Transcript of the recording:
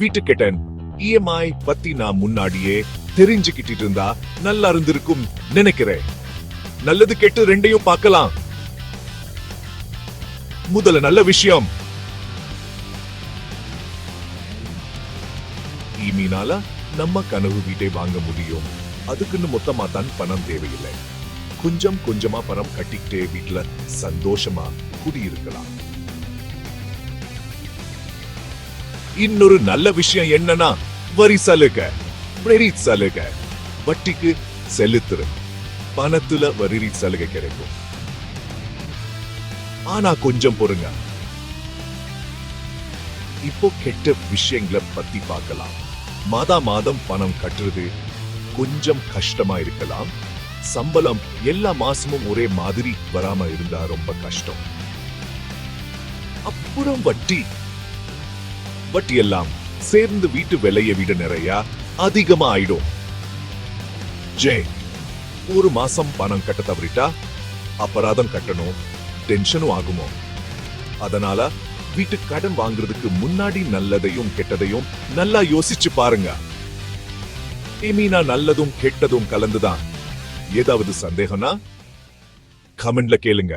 வீட்டு கடன் இஎம்ஐ பத்தி நான் முன்னாடியே தெரிஞ்சுக்கிட்டு இருந்தா நல்லா இருந்திருக்கும் நினைக்கிறேன். நல்லது கெட்டு ரெண்டையும் பார்க்கலாம். முதல்ல நல்ல விஷயம், இமீனால நம்ம கனவு வீட்டை வாங்க முடியும். அதுக்குன்னு மொத்தமா தான் பணம் தேவையில்லை. கொஞ்சம் கொஞ்சமா பணம் கட்டிக்கிட்டே வீட்டுல சந்தோஷமா குடியிருக்கலாம். இன்னொரு நல்ல விஷயம் என்னன்னா வரி சலுகை, கிரெடிட் சலுகை. வட்டிக்கு செலுத்துற பணத்துல வரி சலுகை கிடைக்கும். ஆனா கொஞ்சம் பொறுங்க, இப்போ கெட்ட விஷயங்களை பத்தி பார்க்கலாம். மாதம் பணம் கட்டுறது கொஞ்சம் கஷ்டமா இருக்கலாம். சம்பளம் எல்லா மாசமும் ஒரே மாதிரி வராம இருந்தா ரொம்ப கஷ்டம். அப்புறம் வட்டி எல்லாம் சேர்ந்து வீட்டு விலையை விட நிறைய அதிகமா ஆயிடும். ஒரு மாசம் பணம் கட்ட தவறிட்டா அபராதம் கட்டணும், டென்ஷனும் ஆகுமோ. அதனால வீட்டு கடன் வாங்குறதுக்கு முன்னாடி நல்லதையும் கெட்டதையும் நல்லா யோசிச்சு பாருங்க. இமீனா நல்லதும் கெட்டதும் கலந்துதான். ஏதாவது சந்தேகம்னா கமெண்ட்ல கேளுங்க.